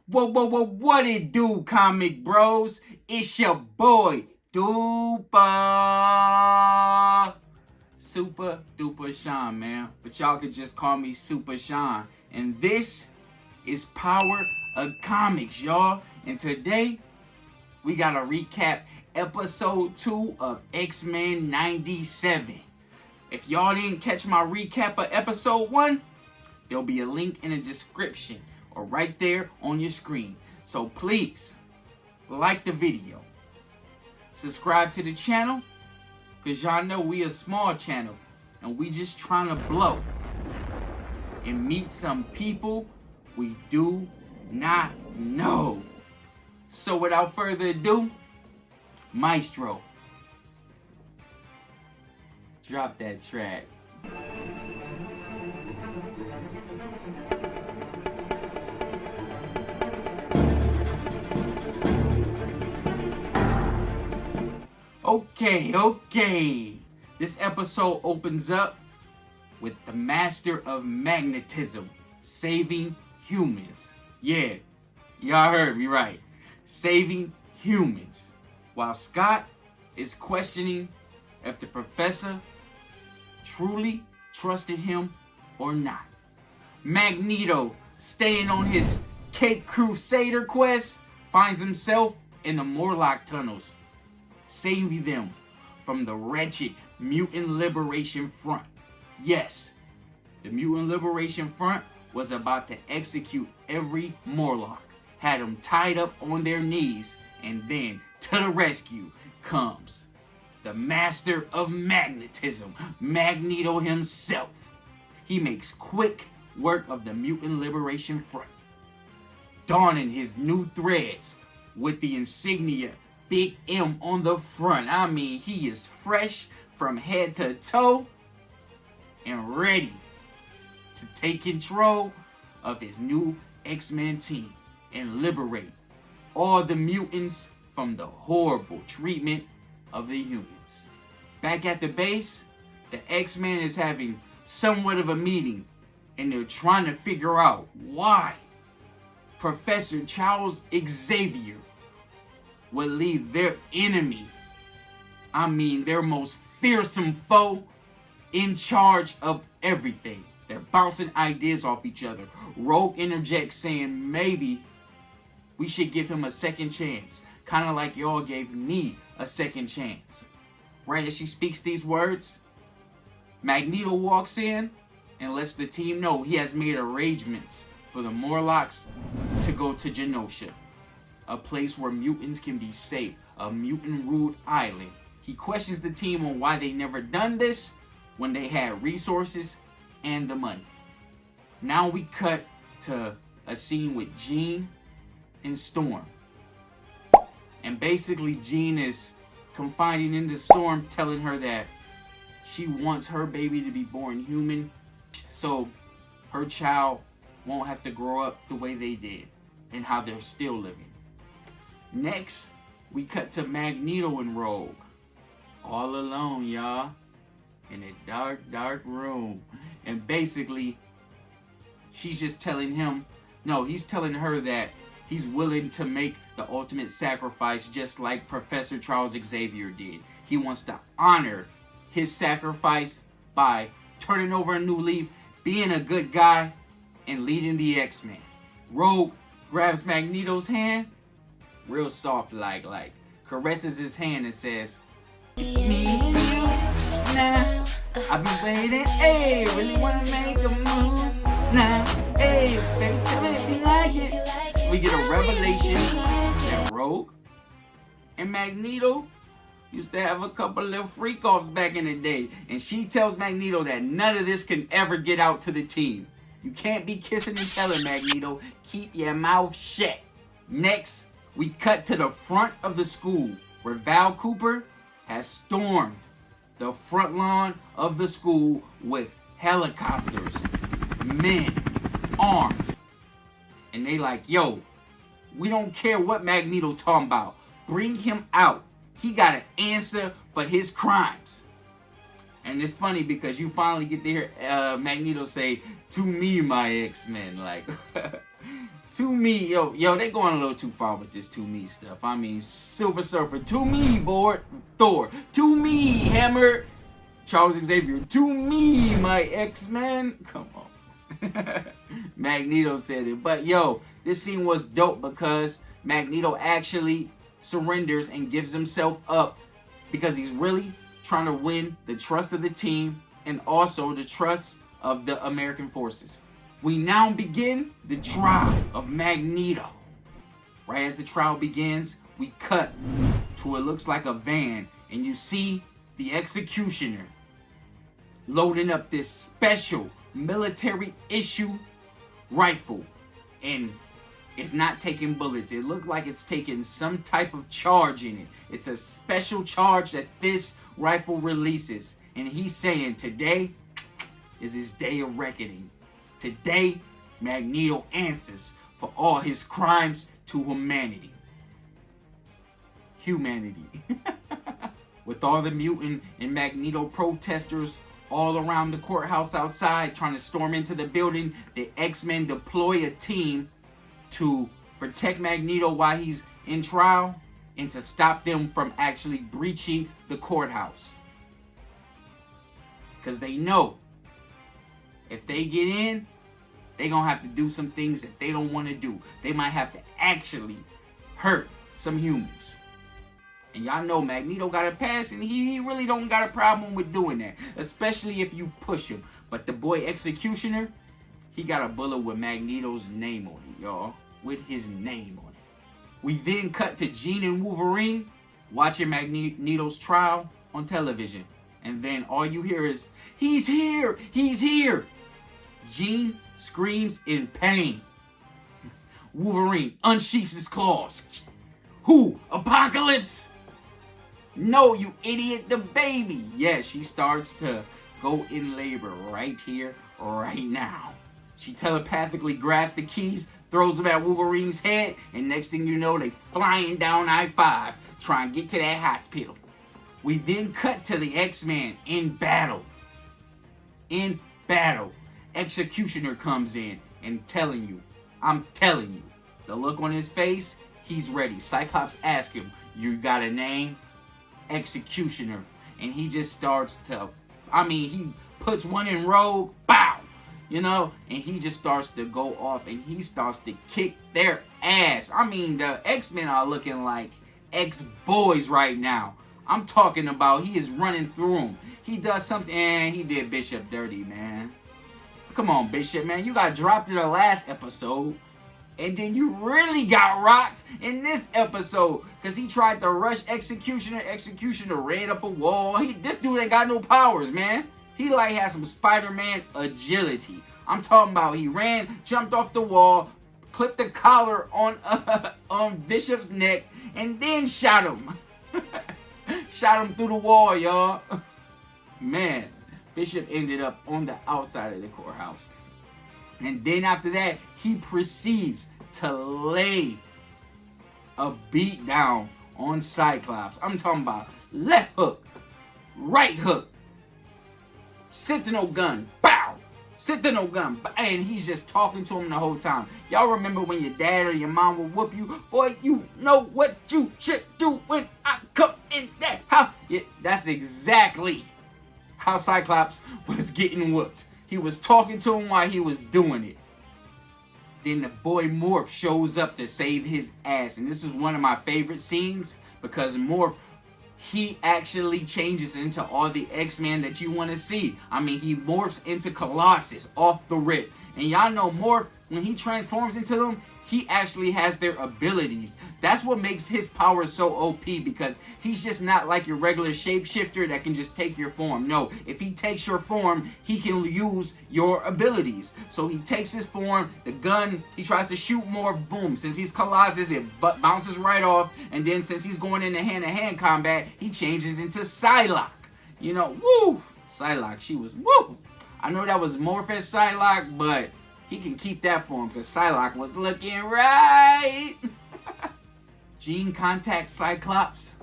What it do, comic bros? It's your boy, Super Duper Sean, man. But y'all can just call me Super Sean. And this is Power of Comics, y'all. And today, we gotta recap episode 2 of Xmen 97. If y'all didn't catch my recap of episode 1, there'll be a link in the description or right there on your screen. So please, like the video. Subscribe to the channel, because y'all know we a small channel and we just trying to blow and meet some people we do not know. So without further ado, Maestro, drop that track. Okay. This episode opens up with the Master of Magnetism saving humans. Yeah, y'all heard me right. Saving humans. While Scott is questioning if the professor truly trusted him or not. Magneto, staying on his Cape Crusader quest, finds himself in the Morlock tunnels, saving them from the wretched Mutant Liberation Front. Yes, the Mutant Liberation Front was about to execute every Morlock, had them tied up on their knees, and then to the rescue comes the Master of Magnetism, Magneto himself. He makes quick work of the Mutant Liberation Front, donning his new threads with the insignia Big M on the front. I mean, he is fresh from head to toe and ready to take control of his new X-Men team and liberate all the mutants from the horrible treatment of the humans. Back at the base, the X-Men is having somewhat of a meeting, and they're trying to figure out why Professor Charles Xavier would leave their enemy, their most fearsome foe, in charge of everything. They're bouncing ideas off each other. Rogue interjects saying maybe we should give him a second chance, kind of like y'all gave me a second chance. Right as she speaks these words, Magneto walks in and lets the team know he has made arrangements for the Morlocks to go to Genosha, a place where mutants can be safe, a mutant-ruled island. He questions the team on why they never done this when they had resources and the money. Now we cut to a scene with Jean and Storm. And basically Jean is confiding into Storm, telling her that she wants her baby to be born human, so her child won't have to grow up the way they did and how they're still living. Next, we cut to Magneto and Rogue, all alone, y'all, in a dark room. And basically, she's just telling him, no, he's telling her that he's willing to make the ultimate sacrifice just like Professor Charles Xavier did. He wants to honor his sacrifice by turning over a new leaf, being a good guy, and leading the X-Men. Rogue grabs Magneto's hand, real soft like caresses his hand and says, "It's me and you now. I've been waiting, hey, really wanna make a move now, hey, baby, tell me if you like it." We get a revelation that Rogue and Magneto used to have a couple little freak-offs back in the day, and she tells Magneto that none of this can ever get out to the team. You can't be kissing and telling, Magneto. Keep your mouth shut. Next, we cut to the front of the school where Val Cooper has stormed the front lawn of the school with helicopters, men armed. And they like, yo, we don't care what Magneto talking about. Bring him out. He got an answer for his crimes. And it's funny because you finally get to hear Magneto say, "To me, my X-Men." Like, To me, yo, they going a little too far with this to me stuff. I mean, Silver Surfer, to me, Thor, to me, Hammer, Charles Xavier, to me, my X-Men. Come on. Magneto said it. But yo, this scene was dope because Magneto actually surrenders and gives himself up because he's really trying to win the trust of the team and also the trust of the American forces. We now begin the trial of Magneto. Right as the trial begins, we cut to what looks like a van, and you see the executioner loading up this special military issue rifle, and it's not taking bullets. It looked like it's taking some type of charge in it. It's a special charge that this rifle releases, and he's saying today is his day of reckoning. Today, Magneto answers for all his crimes to humanity. With all the mutant and Magneto protesters all around the courthouse outside trying to storm into the building, the X-Men deploy a team to protect Magneto while he's in trial and to stop them from actually breaching the courthouse. Because they know if they get in, they're going to have to do some things that they don't want to do. They might have to actually hurt some humans. And y'all know Magneto got a pass, and he really don't got a problem with doing that. Especially if you push him. But the boy Executioner, he got a bullet with Magneto's name on it, y'all. With his name on it. We then cut to Jean and Wolverine watching Magneto's trial on television. And then all you hear is, "He's here! He's here!" Jean screams in pain. Wolverine unsheaths his claws. Who? Apocalypse? No, you idiot, the baby. Yeah, she starts to go in labor right here, right now. She telepathically grabs the keys, throws them at Wolverine's head, and next thing you know, they flying down I-5, trying to get to that hospital. We then cut to the X-Men in battle. In battle. Executioner comes in and I'm telling you, the look on his face, he's ready. Cyclops asks him, "You got a name?" Executioner. And he just starts to, he puts one in rogue, bow, and he just starts to go off and he starts to kick their ass. The X-Men are looking like ex-boys right now. I'm talking about he is running through them. He does something, and he did Bishop dirty, man. Come on, Bishop, man. You got dropped in the last episode. And then you really got rocked in this episode. Because he tried to rush Executioner. Executioner ran up a wall. This dude ain't got no powers, man. He has some Spider-Man agility. I'm talking about he ran, jumped off the wall, clipped the collar on Bishop's neck, and then shot him. Shot him through the wall, y'all. Man. Bishop ended up on the outside of the courthouse. And then after that, he proceeds to lay a beat down on Cyclops. I'm talking about left hook, right hook, sentinel gun, bow, sentinel gun. And he's just talking to him the whole time. Y'all remember when your dad or your mom would whoop you? Boy, you know what you should do when I come in that house. Yeah, that's exactly how Cyclops was getting whooped. He was talking to him while he was doing it. Then the boy Morph shows up to save his ass. And this is one of my favorite scenes because Morph, he actually changes into all the X-Men that you want to see. He morphs into Colossus off the rip. And y'all know Morph, when he transforms into them, he actually has their abilities. That's what makes his power so OP, because he's just not like your regular shapeshifter that can just take your form. No, if he takes your form, he can use your abilities. So he takes his form, the gun, he tries to shoot more, boom. Since he's Colossus, it bounces right off. And then since he's going into hand-to-hand combat, he changes into Psylocke. Woo! Psylocke, she was, woo! I know that was Morph as Psylocke, but he can keep that form because Psylocke was looking right. Jean contacts Cyclops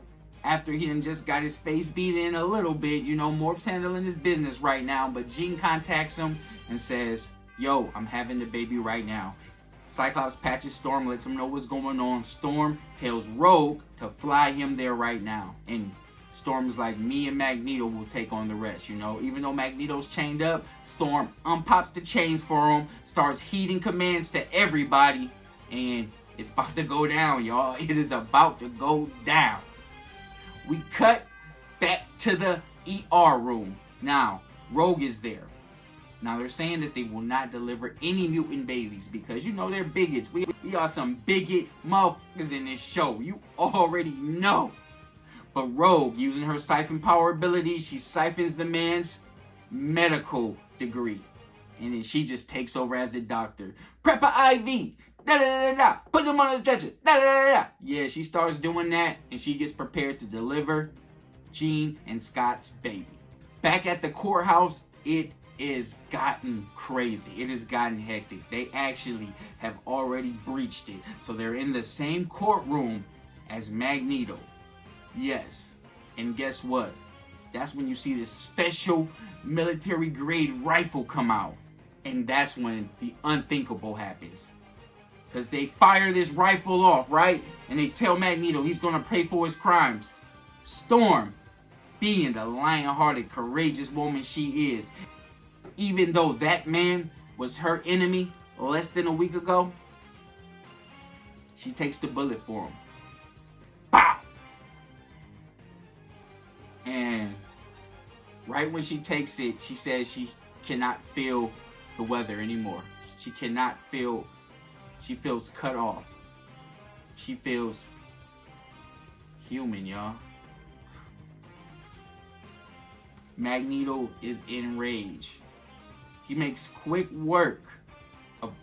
after he done just got his face beat in a little bit. Morph's handling his business right now, but Jean contacts him and says, "Yo, I'm having the baby right now." Cyclops patches Storm, lets him know what's going on. Storm tells Rogue to fly him there right now. And Storm's like, me and Magneto will take on the rest, you know. Even though Magneto's chained up, Storm unpops the chains for him, starts heeding commands to everybody, and it's about to go down, y'all. It is about to go down. We cut back to the ER room. Now, Rogue is there. Now, they're saying that they will not deliver any mutant babies because, you know, they're bigots. We are some bigot motherfuckers in this show. You already know. But Rogue, using her siphon power ability, she siphons the man's medical degree. And then she just takes over as the doctor. Prep a IV. Da, da, da, da, da. Put them on the stretcher. Da, da, da, da. Yeah, she starts doing that, and she gets prepared to deliver Jean and Scott's baby. Back at the courthouse, it has gotten crazy. It has gotten hectic. They actually have already breached it. So they're in the same courtroom as Magneto. Yes. And guess what? That's when you see this special military grade rifle come out. And that's when the unthinkable happens. Because they fire this rifle off, right? And they tell Magneto he's going to pay for his crimes. Storm, being the lion-hearted, courageous woman she is, even though that man was her enemy less than a week ago, she takes the bullet for him. Pow! And right when she takes it, she says she cannot feel the weather anymore. She cannot feel, she feels cut off. She feels human, y'all. Magneto is enraged. He makes quick work of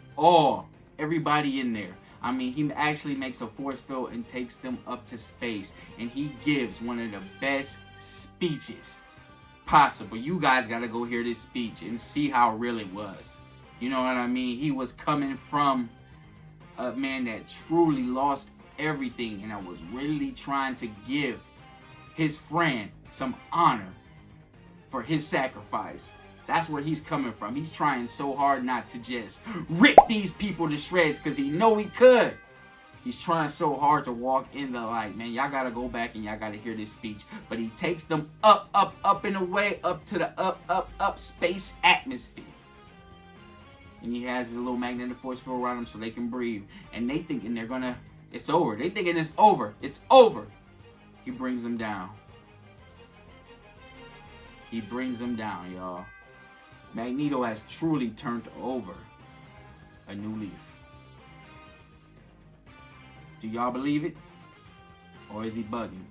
everybody in there. I mean, he actually makes a force field and takes them up to space. And he gives one of the best speeches possible. You guys got to go hear this speech and see how real it was. You know what I mean? He was coming from a man that truly lost everything and I was really trying to give his friend some honor for his sacrifice. That's where he's coming from. He's trying so hard not to just rip these people to shreds because he know he could. He's trying so hard to walk in the light. Man, y'all got to go back and y'all got to hear this speech. But he takes them up and away, up to the up space atmosphere. And he has his little magnetic force field around them so they can breathe. And they thinking they're going to, it's over. They thinking it's over. It's over. He brings them down. He brings them down, y'all. Magneto has truly turned over a new leaf. Do y'all believe it? Or is he bugging?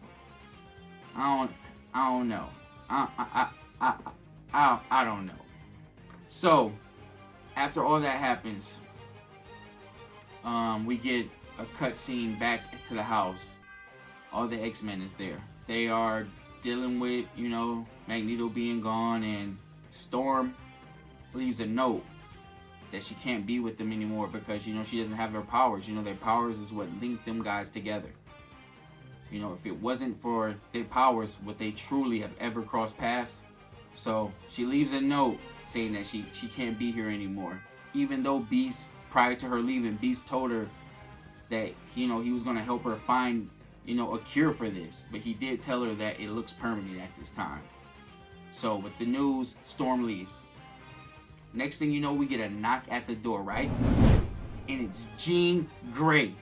I don't know. I don't know. So, after all that happens, we get a cutscene back to the house. All the X-Men is there. They are dealing with, you know, Magneto being gone, and Storm leaves a note that she can't be with them anymore because, you know, she doesn't have their powers. You know, their powers is what linked them guys together. You know, if it wasn't for their powers, would they truly have ever crossed paths? So she leaves a note saying that she can't be here anymore. Even though Beast, prior to her leaving, Beast told her that, you know, he was going to help her find, you know, a cure for this. But he did tell her that it looks permanent at this time. So with the news, Storm leaves. Next thing you know, we get a knock at the door, right? And it's Jean Grey.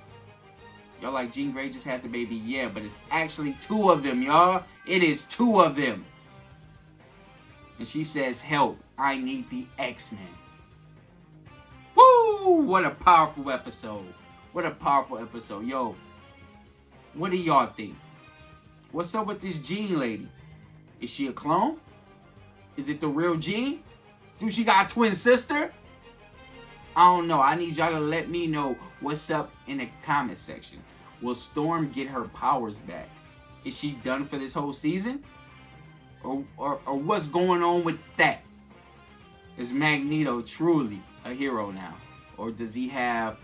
Y'all like, Jean Grey just had the baby? Yeah, but it's actually two of them, y'all. It is two of them. And she says, help, I need the X-Men. Woo! What a powerful episode. What a powerful episode. Yo, what do y'all think? What's up with this Jean lady? Is she a clone? Is it the real Jean? Do she got a twin sister? I don't know. I need y'all to let me know what's up in the comment section. Will Storm get her powers back? Is she done for this whole season? Or what's going on with that? Is Magneto truly a hero now? Or does he have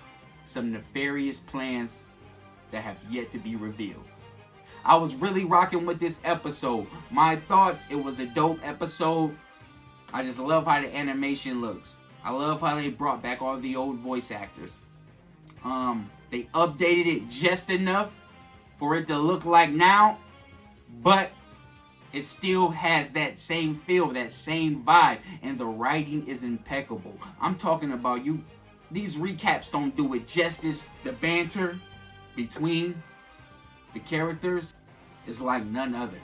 some nefarious plans that have yet to be revealed? I was really rocking with this episode. My thoughts, it was a dope episode. I just love how the animation looks. I love how they brought back all the old voice actors. They updated it just enough for it to look like now, but it still has that same feel, that same vibe, and the writing is impeccable. I'm talking about you. These recaps don't do it justice. The banter between the characters is like none other.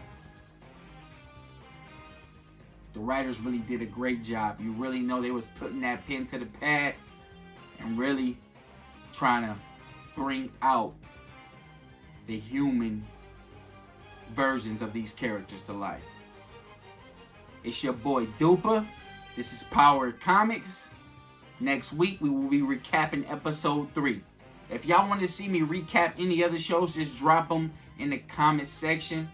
The writers really did a great job. You really know they was putting that pen to the pad and really trying to bring out the human versions of these characters to life. It's your boy Dupa. This is Power Comics. Next week we will be recapping episode 3. If y'all want to see me recap any other shows, just drop them in the comment section.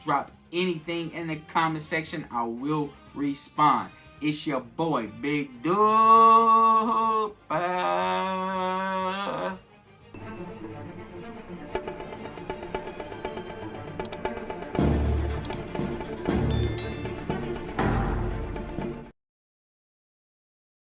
Drop anything in the comment section. I will respond. It's your boy Big Dupa.